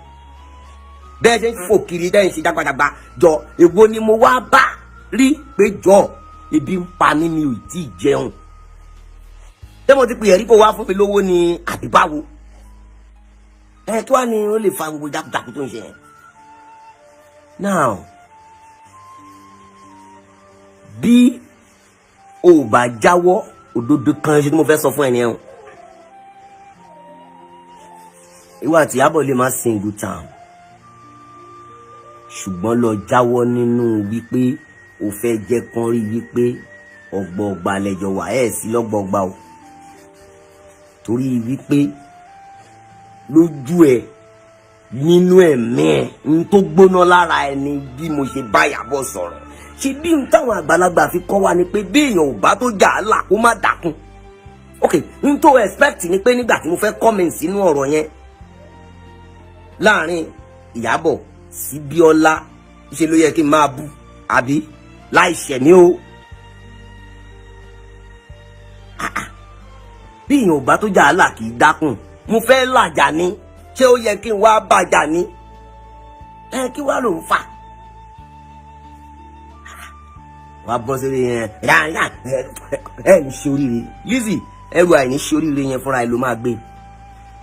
bẹ́ẹ̀ ṣe ń fò kiri dẹ́yìn ṣe jágbàjàgbà jọ èwo ni mo wá bá rí pé jọ ebi ń pa ní mi ò tí ì jẹun ṣé mo ti pè é rí kó wá fún mi lówó ni àbíbáwo kí wàá ní ó lè fa gbogbo jákujàku tó ń ṣe yẹn now bí o ò bá jáwọ́ òdodo kan ṣe tí mo fẹ́ sọ fún ẹ nìyẹn o ìwà àti Ìyábọ̀ lè má single town ṣùgbọ́n lọ jáwọ́ nínú wípé o fẹ́ jẹ́ kán rí wípé ọgbọọgba lẹ́jọ́ wà ẹ̀ sí lọ́gbọọgba o torí wípé lójú ẹ nínú ẹ̀mí ẹ̀ ń tó gbóná lára ẹni bí mo ṣe bá Ìyábọ̀ sọ̀rọ̀ ṣe bí n táwọn àgbàlagbà fi kọ́ wa ni pé bí èèyàn ò bá tó jà á là kó má dákun ok n tó expect ni pé nígbà tí mo fẹ́ comment sínú ọ̀rọ̀ yẹn láàrin Ìyábọ̀ sí Bíọ́lá ṣe ló yẹ kí n máa bú àbí láì ṣẹ̀mí o bí èèyàn ò bá tó jà á là kì í dákun mo fẹ́ làjà ni ṣé ó yẹ kí n wá bàjà ni kí wàá ló ń fà wàá bọ́ sí yẹn ní ṣe oríire Lizzy ẹrù àìní ṣe oríire yẹn fúnra ẹ ló máa gbé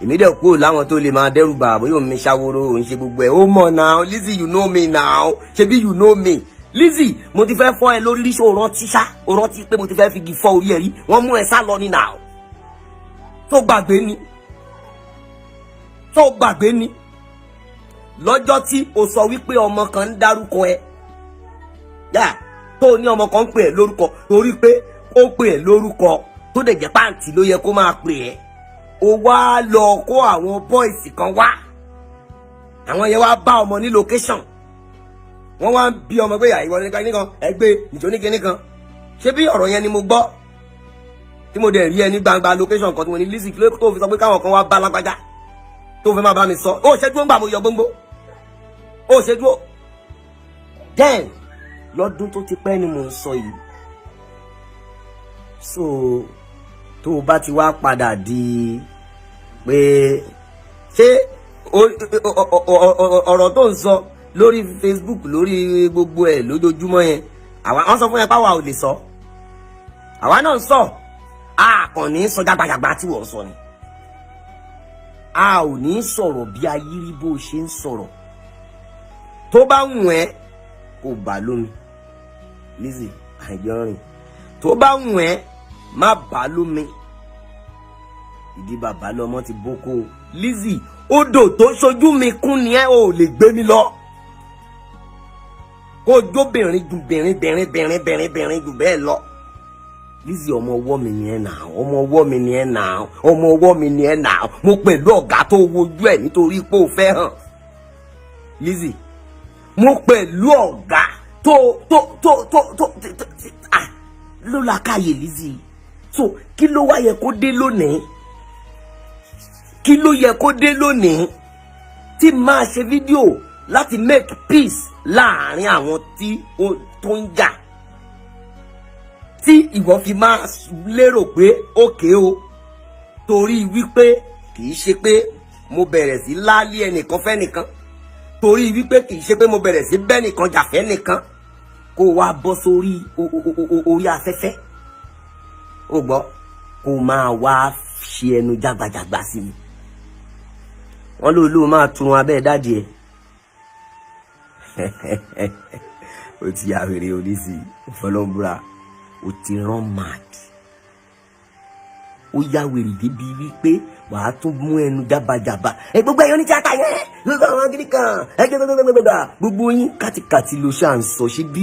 èmi dẹ̀ kúrò láwọn tó lè máa dẹ́rù bà bóyá òun mi ṣàwòrò òun ṣe gbogbo ẹ̀ ó mọ̀ náà Lizzy you know me now ṣebí you know me Lizzy mo ti fẹ́ fọ́ ẹ lórí ríṣẹ́ òrántí ṣá òrántí pé mo ti fẹ́ fi igi fọ́ orí ẹ rí wọ́n mú ẹ sá lọ ní now tó gbàgbé ni lọ́jọ́ tí o sọ wípé ọmọ kan ń dárúkọ ẹ yá tó ní ọmọ kan ń pè ẹ lórúkọ torí pé ó pè ẹ lórúkọ tó dẹ̀ jẹ́ pàǹtí ló yẹ kó máa pè ẹ o wá lọ kó àwọn bọ́ìsì kan wá àwọn yẹn wá bá ọmọ ní location wọ́n wá ń bí ọmọ pé ìwọ nìkan ẹgbẹ́ ìjọ́nìkẹ́ nìkan ṣé bí ọ̀rọ̀ yẹn ni mo gbọ́ tí mo dẹ̀ rí ẹ ní gbangba location kan tí mo ní Lizzy kílé tó fi sọ pé káwọn kan wá bá lágbájá tó fẹ́ máa bá mi sọ ó ṣe dúró ń gbà mo yọ gbóngbó ó ṣe dúró then lọ́dún tó ti pẹ́ ni mo ń sọ yìí so tó o bá ti wá padà di pé ṣé ọ̀rọ̀ tó ń sọ lórí Facebook lórí gbogbo ẹ̀ lójoojúmọ́ yẹn wọ́n sọ fún yẹn páwa ò lè sọ àwa náà ń sọ a kàn ní sọ jágbàjàgbà tí wọ́n sọ ni a ò ní sọ̀rọ̀ bí ayírí bó ṣe ń sọ̀rọ̀ tó bá wù ẹ́ kó bà lómi Lizzy Anjorin tó bá wù ẹ́ má bà lómi ìdí bàbá lọmọ ti bókó Lizzy odò tó ṣojú mi kún ni ẹ ò lè gbé mi lọ kó jóbìnrin ju bìnrin jù bẹ́ẹ̀ lọ Lizzy ọmọ ọwọ́ mi ni ẹ nà ọmọ ọwọ́ mi ni ẹ nà ọmọ ọwọ́ mi ni ẹ nà mo pẹ̀lú ọ̀gá tó wojú ẹ̀ nítorí pé ó fẹ́ hàn Lizzy mo pẹ̀lú ọ̀gá tó ló la káyè Lizzy so kí ló wá yẹ kó dé lónìí tí máa ṣe fídíò láti make peace láàrin àwọn tí tó ń jà tí ìwọ fi máa lérò pé ókè o torí wípé kì í ṣe pé mo bẹ̀rẹ̀ sí láálí ẹnìkan fẹ́ nìkan torí wípé kì í ṣe pé mo bẹ̀rẹ̀ sí bẹ́ nìkan jàfẹ́ nìkan kó wá bọ́ sórí orí afẹ́fẹ́ ó gbọ́ kó máa wá ṣe ẹnu jágbàjàgbà sí mi wọ́n ló máa turun abẹ́ dáàdì ẹ̀ ó ti yà wèrè oníṣì fọlọ́nbúra ó ti rán mad ó yá wèrè débi wípé wàá tún mú ẹnu jábàjábà gbogbo ẹyọ ní tíátà yẹn gbogbo àwọn gidi kan gbogbo yín kàtìkàtì ló ṣà ń sọ ṣebí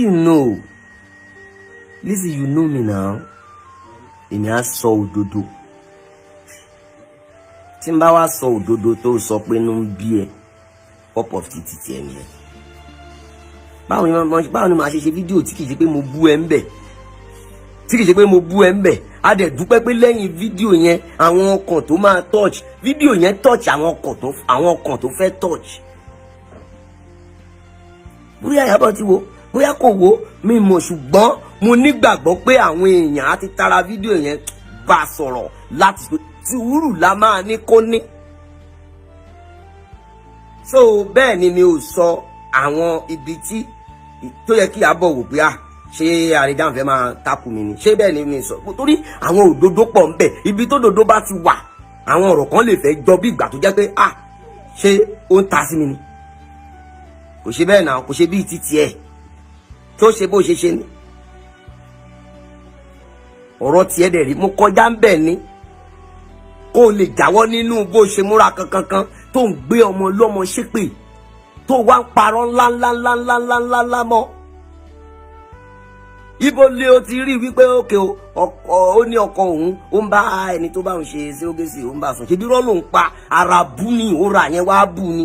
you know Lizzy, you know me now. Èmi á sọ òdodo tí n bá wá sọ òdodo tó sọ pé inú ń bí ẹ pop of títí ẹ nìyẹn. Báwo ni màá ṣe fídíò tí kìí ṣe pé mo bú ẹ ń bẹ̀ a dẹ̀ dúpẹ́ pé lẹ́yìn fídíò yẹn àwọn ọkàn tó máa touch fídíò yẹn touch àwọn ọkàn tó fẹ́ touch. Bóyá Ìyábọ̀ ti wo bóyá kò wo mi mọ̀ ṣùgbọ́n mo nígbàgbọ́ pé àwọn èèyàn á ti tara fídíò yẹn bá sọ̀rọ̀ láti sùúrù la máa ní kó ní. So bẹ́ẹ̀ ni mi ò sọ àwọn ibi tí tó yẹ kí Ìyábọ̀ wò pé ṣé Harejan fẹ́ máa tápù mi ni ṣé bẹ́ẹ̀ ni mi sọ torí àwọn òdodo pọ̀ ń bẹ̀ ibi tó dodo bá ti wà àwọn ọ̀rọ̀ kan lè fẹ́ jọ bí ìgbà tó jẹ́ pé ṣé ó ń ta sí mi ni kò ṣe bẹ́ẹ̀ náà kò ṣe bí títí ẹ̀ tó ṣe bó ṣe ni ọ̀rọ̀ tiẹ̀ dẹ̀ rí mo kọjá ń bẹ̀ ni kó o lè jáwọ́ nínú bó ṣe múra kankan tó ń gbé ọmọ lọ́mọ ṣépè tó wá ń parọ́ ńláńláńláńláńláńlá mọ́. Ibo lè o ti rí wípé òkè ó ní ọkọ òun ó ń bá ẹni tó bá ń ṣe ṣéógèsì ó ń bá sùn ṣe bí rọ́ ló ń pa ara bú ni òra yẹn wá bú ni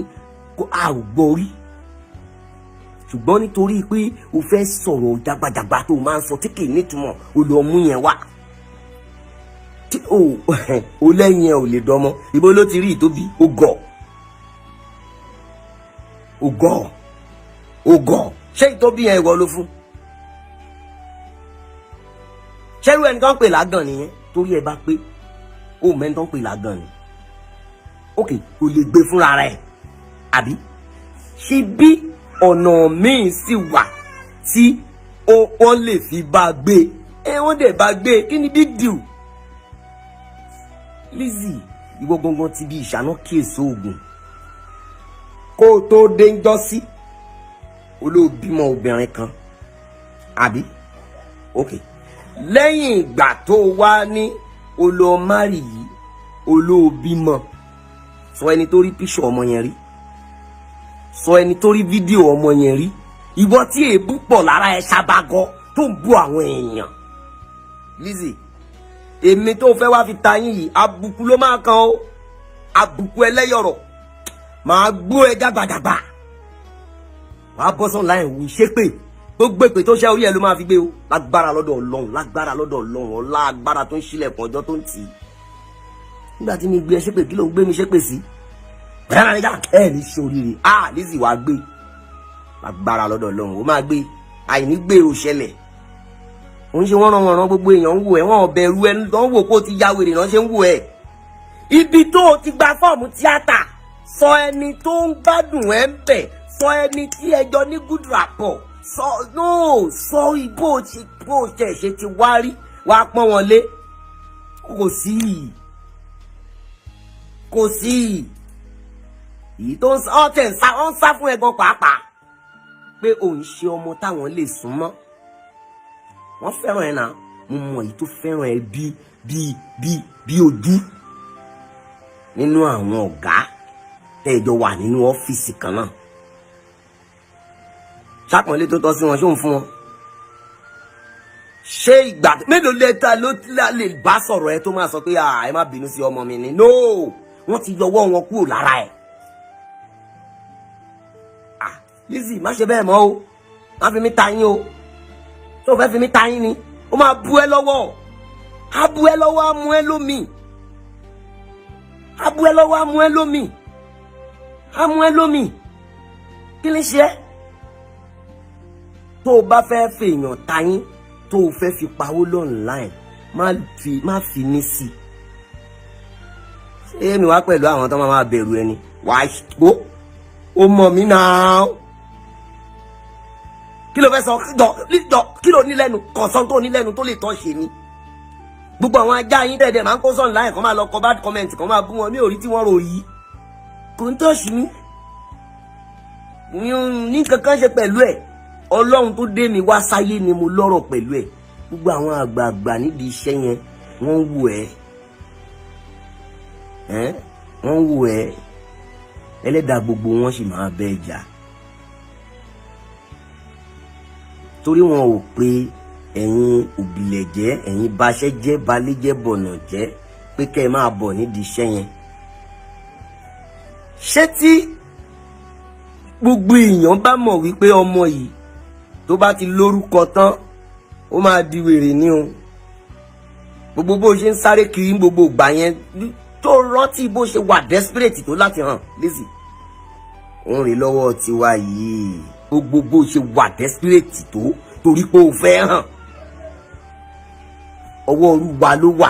kó a ò gbọ́ rí. Ṣùgbọ́n nítorí pé o fẹ́ sọ̀rọ̀ jágbajàgba tó máa ń sọ tí kì í nítumọ̀ o lọ mú yẹn wá. Tí o lẹ́yìn ẹ̀ ò lè dánmọ́ ibo ló ti rí ìtóbi ó gọ̀ ṣé ìtóbi yẹn ìwọ ló fún. Ṣẹ́rú ẹni tó ń pè lágàn nìyẹn torí ẹ bá pé ó mẹ́ni tó ń pè lágàn ni. Ok o lè gbé fúnra rẹ̀ àbí ṣe bí ọ̀nà míì sì wà tí wọ́n lè fi bá gbé wọ́n dẹ̀ bá gbé kí ni big deal. Lizzy ìwọ gangan ti bí ìṣáná kíyèsí oògùn kó o tó dé ń jọ́ sí olóòbímọ obìnrin kan àbí ok lẹ́yìn ìgbà tó wá ní olóòmárì yìí olóòbímọ sọ ẹni tó rí píṣọ ọmọ yẹn rí sọ ẹni tó rí fídíò ọmọ yẹn rí ìwọ tí èébú pọ̀ lára ẹ ṣàbàgọ́ tó ń bú àwọn èèyàn. Lizzy èmi tó fẹ́ wá fi ta yín yìí àbùkù ló máa kan ó àbùkù ẹlẹ́yọ̀rọ̀ màá gbó ẹ jágbàjàgbà wàá bọ́ sọ́n láì wù ṣépè gbogbo èpè tó ṣe orí ẹ ló máa fi gbé o lágbára lọ́dọ̀ Ọlọ́run ọlá agbára tó ń ṣílẹ̀kùn ọjọ́ tó ń tì í nígbà tí mi gbé ẹ ṣépè kí ló ń gbé mi ṣépè sí bẹ́ẹ̀ náà níjà ẹ ní sóríire Lizzy wàá gbé lágbára lọ́dọ̀ Ọlọ́run ó máa gbé àìní gbé o ṣẹlẹ̀ òun ṣe wọ́n ràn gbogbo èèyàn ń wò ẹ́ wọ́n bẹ̀rù ẹni tó ń wò kó ti ya wèrè náà ṣe ń wò ẹ́ ibi tó o ti gba fọ́ọ̀mù tíátà sọ ẹni tó ń gbádùn ẹ̀ ń bẹ̀ sọ ẹni tí ẹjọ́ ní good rapport sọ bó ṣe ti wá rí wá pọ́n wọn lé kò sí èyí tó ń sá fún ẹ̀gbọ́n pàápàá pé òun ṣe ọmọ táwọn lè sún mọ́ wọ́n fẹ́ràn ẹ̀ náà mo mọ̀ èyí tó fẹ́ràn ẹ̀ bí ojú nínú àwọn ọ̀gá tẹ́jọ wà nínú ọ́fíìsì kan náà ṣàpọ̀nlé tó tọ́ sí wọn ṣóun fún wọn ṣé ìgbà mélòó lẹ́tà ló lè bá sọ̀rọ̀ ẹ tó máa sọ pé ẹ má bínú sí ọmọ mi ni no wọ́n ti yọwọ́ wọn kúrò lára ẹ̀. Lizzy má ṣe bẹ́ẹ̀ mọ́ o má fi mí ta yín o tó fẹ́ fi mí ta yín ni ó máa bu ẹ lọ́wọ́ á bu ẹ lọ́wọ́ á mú ẹ lómi á bu ẹ lọ́wọ́ á mú ẹ lómi á mú ẹ lómi kí ni ṣe é tó o bá fẹ́ fèèyàn ta yín tó o fẹ́ fi pawó online má fi mí sí ṣé mi wá pẹ̀lú àwọn tó máa bẹ̀rù ẹni wàá gbó o mọ̀ mí náà kí ló fẹ́ sọ kí ló ní lẹ́nu kọ̀ọ̀sán tó ní lẹ́nu tó lè tọ́ ṣe ni gbogbo àwọn ajá yín tẹ̀dẹ̀ máa ń kó sọ̀nù láyìn kan máa lọ kọ bad comment kan máa bú wọn ní orí tí wọ́n rò yìí kò ń tọ́ṣì mí ní kankan ṣe pẹ̀lú ẹ̀ Ọlọ́run tó dé mi wá sáyé ni mo lọ́rọ̀ pẹ̀lú ẹ̀ gbogbo àwọn àgbààgbà nídìí iṣẹ́ yẹn wọ́n ń wò ẹ́ wọ́n ń wò ẹ́ ẹlẹ́dàá gbogbo wọn sì máa bẹ́ jà torí wọn ò pé ẹ̀yin òbílẹ̀jẹ́ ẹ̀yin baṣẹ́ jẹ́ balẹ̀jẹ́ bọ̀nà jẹ́ pé kẹ́ ẹ máa bọ̀ nídìí iṣẹ́ yẹn. ṣé tí gbogbo èèyàn bá mọ̀ wípé ọmọ yìí tó bá ti lórúkọ tán ó máa di wèrè ní o gbogbo bó ṣe ń sáré kiri gbogbo ìgbà yẹn tó rántí bó ṣe wà desperate tó láti hàn Lizzy òun rè lọ́wọ́ tiwa yìí gbogbo bó ṣe wà desperate tó torí pé ó fẹ́ hàn ọwọ́ irú wa ló wà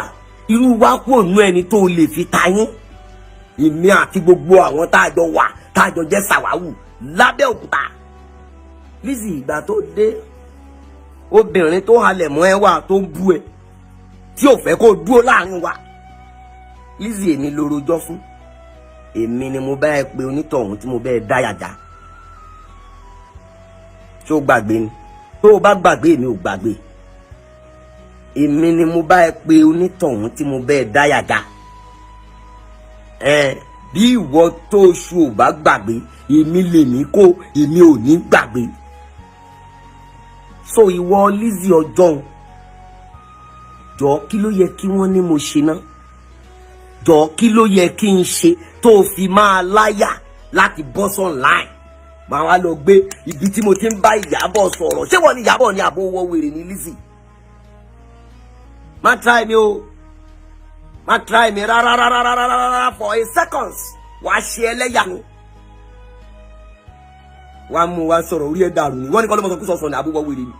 irú wa kò nú ẹni tó lè fi ta yín èmi àti gbogbo àwọn táàjọ wà táàjọ jẹ́ sàwáwù lábẹ́òkúta Lizzy ìgbà tó dé obìnrin tó halẹ̀ mọ́ ẹ wà tó ń bú ẹ tí ò fẹ́ kó dúró láàrin wa Lizzy èmi ló rojọ́ fún èmi ni mo bá ẹ pé onítọ̀hún tí mo bá ẹ dáyàjá tó gbàgbé ni tó o bá gbàgbé èmi ò gbàgbé èmi ni mo bá ẹ pé onítọ̀hún tí mo bá ẹ dáyàjá bí ìwọ tó oṣù ò bá gbàgbé èmi lèmi kó èmi ò ní gbàgbé so ìwọ Lizzy ọjọ́ jọ kí ló yẹ kí wọ́n ní mo ṣe ná jọ kí ló yẹ kí n ṣe tó fi máa láyà láti bọ́ online máa wá lọ gbé ibi tí mo ti ń bá Ìyábọ̀ sọ̀rọ̀ ṣé wọ́n ní Ìyábọ̀ ní àbò wọ́ wèrè ní Lizzy má try mi o má try mi rárá for a seconds wàá ṣe ẹlẹ́yà mi wàá mú wa sọ̀rọ̀ orí ẹ̀ dàrú ni wọ́n ní kọ́ ló mọ̀ sọ kú sọ̀sọ̀ ní àbò wọ́ wèrè ni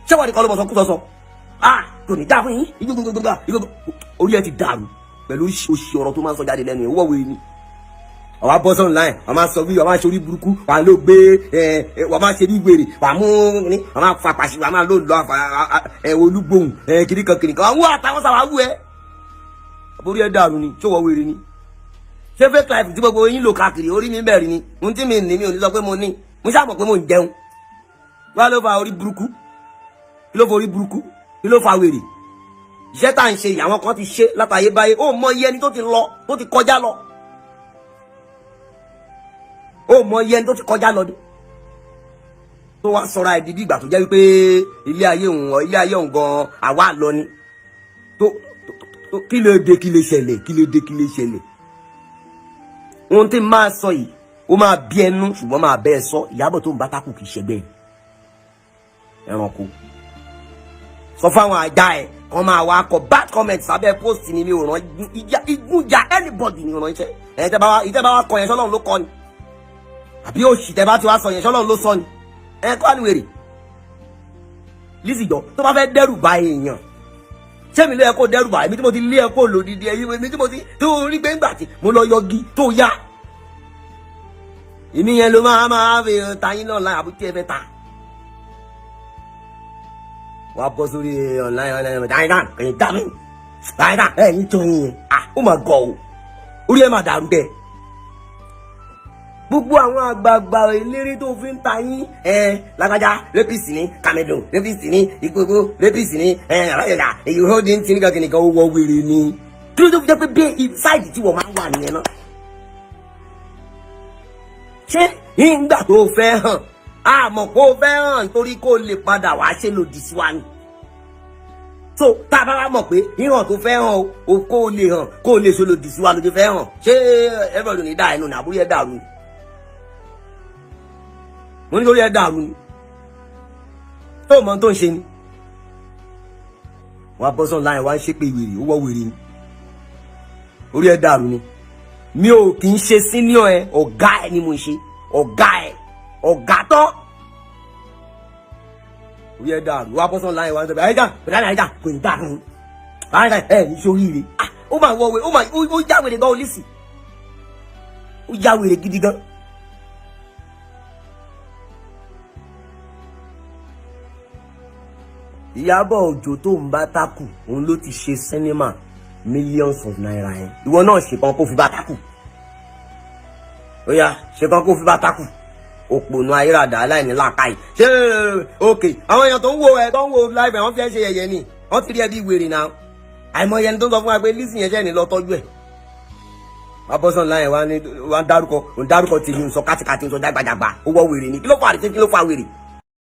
ṣé wọ́n ní kọ́ ló mọ̀ sọ kú sọ̀sọ̀ kò ní dá fún yín igbó orí ẹ̀ ti dàrú pẹ̀lú oṣù ọ̀rọ̀ tó máa ń sọ jáde lẹ́nu ẹ̀ wọ́n wèrè ni wàá bọ́ sọ́nù láì wàá máa sọ bí wàá máa ṣe orí burúkú wàá ló gbé wàá máa ṣe bí wèrè wàá mú ní wàá máa fa pàṣẹ wàá máa lò lọ olúgbòhùn kìnìkan àwọn àtàwọn sábà wù ẹ́ orí ẹ̀ dàrú ni ṣé wọ́n wèrè ni ṣé fake life tí gbogbo yín lò káàkiri orí mi bẹ̀rẹ̀ ni ohun tí mi ní mi ò ní sọ pé mo ní mo ṣàmọ̀ pé mo ń jẹun wá ló fa orí burúkú kí ló fa orí burúkú kí ló fa wèrè iṣẹ́ tá à ń ṣe àwọn kan ti ṣe látàyè báyé ó mọ iye ẹni tó ti lọ tó ti kọjá lọ ó mọ iye ẹni tó ti kọjá lọ dé tó wá sọra ẹ̀ di bí ìgbà tó jẹ́ wípé ilé ayé òun gan àwa lọ ni tó kí ló dé kí lè ṣẹlẹ̀ ohun tí máa sọ yìí ó máa bí ẹnu ṣùgbọ́n máa bẹ́ ẹ sọ Ìyábọ̀ tó ń bá tákù kì í ṣẹgbẹ́ ẹranko sọ fáwọn ajá ẹ kàn máa wá kọ bad comment sábẹ́ post ni mi ò ràn ìgúnjà anybody ni ràn iṣẹ́ ẹ̀ ìtẹ́ bá wá kọ yẹn ṣọ́lọ́run ló kọ ni àbí òṣì tẹ́ bá ti wá sọ yẹn ṣọ́lọ́run ló sọ ni ẹ̀ kọ́ àníwèrè Lizzy jọ tó bá fẹ́ dẹ́rù bá èèyàn ṣé mi lé ẹ kó dẹ́rù bá èmi tí mo ti lé ẹ kó lòdìdí ẹ̀yìn èmi tí mo ti tó rí pé ńgbà tí mo lọ yọgi tó yá èmi yẹn ló máa fi tayín náà láì àbúté ẹ fẹ́ ta wàá bọ́ sórí online dáadáa kẹ̀yìn dá mi dáadáa ẹ̀yìn tó yín ó mà gọ̀ ọ́ orí ẹ̀ mà dàrú kẹ́ gbogbo àwọn àgbààgbà eléré tó fi ń ta yín lágbájá rẹ́pìsì ní Cameroon rẹ́pìsì ní ìgbogbo rẹ́pìsì ní àbáyọ̀dà èyí ó dín tí nìkan kìnìkan ó wọ wèrè ni kí ló tó fi jẹ́ pé bí sáìdì tí wọ́n máa ń wà nìyẹn náà ṣé ìgbà tó fẹ́ hàn àmọ́ kó fẹ́ hàn nítorí kó lè padà wá ṣe lòdì sí wa ni so tá a bá wá mọ̀ pé ìhàn tó fẹ́ hàn o kó lè hàn kó lè ṣe lòdì sí wa ló ti fẹ́ hàn ṣé everybody ní dá ẹnu ní àbúrò ẹ̀ dàrú ni mo ní lórí ẹ̀ dàrú ni tó mọ tó ń ṣe ni wọ́n á bọ́ sọ́n láyìn wá ń ṣépè wèrè ó wọ́ wèrè ni orí ẹ̀ dàrú ni mi ò kì í ṣe senior ẹ ọ̀gá ẹ ni mo ṣe ọ̀gá tán orí ẹ̀ dàrú wá bọ́ sọ́n láyìn wá ń sọ Harejan Harejan kò ní dà fún un Harejan ní sóríire ó máa wọ wèrè ó já wèrè gan Lizzy ó já wèrè gidi gan. Ìyábọ̀ Òjó tó ń bá tákù òun ló ti ṣe sinimá millions of naira yẹn ìwọ náà ṣe kan kó fi bá tákù ó yá ṣe kan kó fi bá tákù òpònú ayérada aláìní làákàyè ṣé òkè àwọn èèyàn tó ń wo live wọn fi ẹ ṣe yẹ̀yẹ́ ni wọn ti rí ẹ bí wèrè náà àìmọye ẹni tó ń sọ fún wa pé Lizzy yẹn ṣẹ́ ni lọ tọ́jú ẹ̀ abọ́sán láyẹ̀ wá ń dárúkọ tèmi ń sọ kátikàti ń sọ jágbàjàgbà ó wọ́ wèrè ni kí ló fà wèrè